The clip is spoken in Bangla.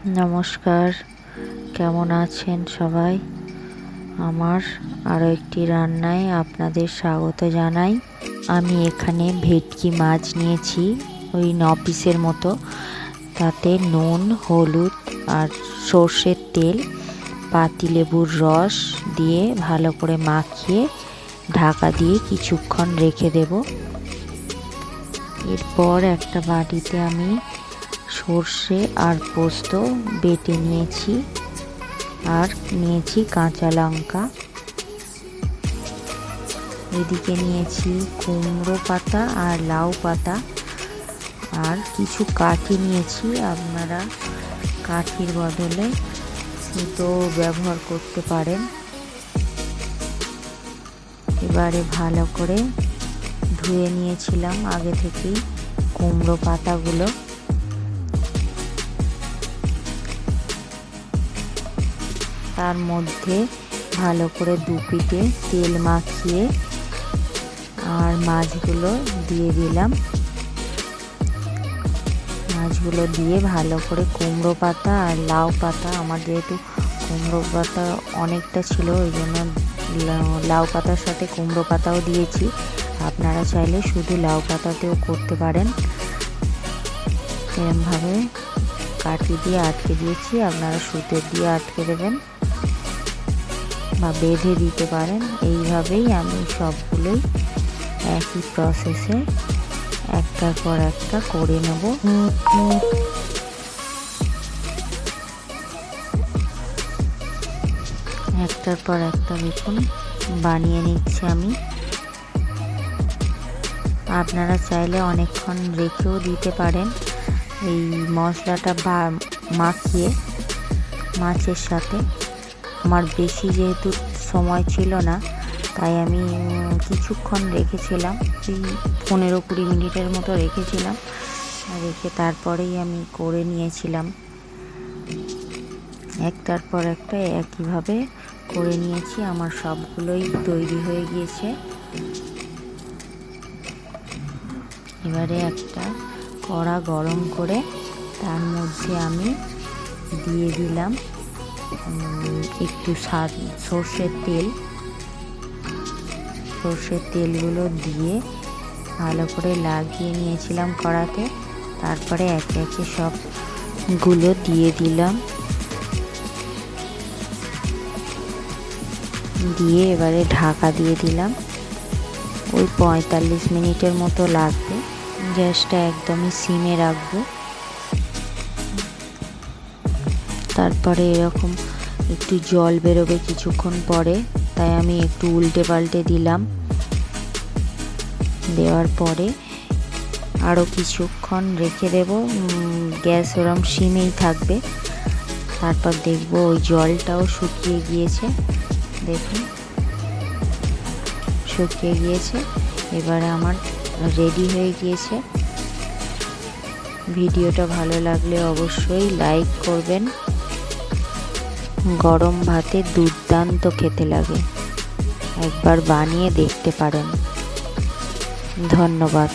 নমস্কার, কেমন আছেন সবাই? আমার আরও একটি রান্নায় আপনাদের স্বাগত জানাই। আমি এখানে ভেটকি মাছ নিয়েছি, ওই 9 পিসের মতো। তাতে নুন, হলুদ আর সর্ষের তেল, পাতিলেবুর রস দিয়ে ভালো করে মাখিয়ে ঢাকা দিয়ে কিছুক্ষণ রেখে দেব। এরপর একটা বাটিতে আমি সর্ষে আর পোস্ত বেটে নিয়েছি, আর নিয়েছি কাঁচা লঙ্কা। এদিকে নিয়েছি কুমড়ো পাতা আর লাউ পাতা, আর কিছু কাঠি নিয়েছি। আপনারা কাঠির বদলে সুতো ব্যবহার করতে পারেন। এবারে ভালো করে ধুয়ে নিয়েছিলাম আগে থেকেই কুমড়ো পাতাগুলো। তার মধ্যে ভালো করে দু পিঠে তেল মাখিয়ে আর মাছগুলো দিয়ে দিলাম। মাছগুলো দিয়ে ভালো করে কুমড়ো পাতা আর লাউ পাতা, আমার যেহেতু কুমড়ো পাতা অনেকটা ছিল ওই জন্য লাউ পাতার সাথে কুমড়ো পাতাও দিয়েছি। আপনারা চাইলে শুধু লাউ পাতাতেও করতে পারেন। এরমভাবে কাঠি দিয়ে আটকে দিয়েছি, আপনারা সুতো দিয়ে আটকে দেবেন বা বেঁধে দিতে পারেন। এইভাবেই আমি সবগুলোই একই প্রসেসে একটার পর একটা করে নেব। একটার পর একটা দেখুন বানিয়ে নিচ্ছি আমি। আপনারা চাইলে অনেকক্ষণ রেখেও দিতে পারেন এই মশলাটা মাখিয়ে মাছের সাথে। আমার বেশি যেহেতু সময় ছিল না, তাই আমি কিছুক্ষণ রেখেছিলাম, এই 15-20 মিনিটের মতো রেখেছিলাম। রেখে তারপরেই আমি করে নিয়েছিলাম। একটার পর একটা একইভাবে করে নিয়েছি। আমার সবগুলোই তৈরি হয়ে গিয়েছে। এবারে একটা কড়া গরম করে তার মধ্যে আমি দিয়ে দিলাম একটু সর্ষের তেল। সর্ষের তেলগুলো দিয়ে ভালো করে লাগিয়ে নিয়েছিলাম কড়াতে। তারপরে একে একে সবগুলো দিয়ে দিলাম। দিয়ে এবারে ঢাকা দিয়ে দিলাম। ওই 45 মিনিটের মতো লাগবে। গ্যাসটা একদমই সিমে রাখবো। তারপরে এরকম একটু জল বেরোবে কিছুক্ষণ পরে, তাই আমি একটু উল্টে পাল্টে দিলাম। দেওয়ার পরে আরও কিছুক্ষণ রেখে দেব। গ্যাস ওরম সিমেই থাকবে। তারপর দেখব ওই জলটাও শুকিয়ে গিয়েছে। দেখুন শুকিয়ে গিয়েছে। এবারে আমার রেডি হয়ে গিয়েছে। ভিডিওটা ভালো লাগলে অবশ্যই লাইক করবেন। গরম ভাতে দুর্দান্ত খেতে লাগে, একবার বানিয়ে দেখতে পারেন। ধন্যবাদ।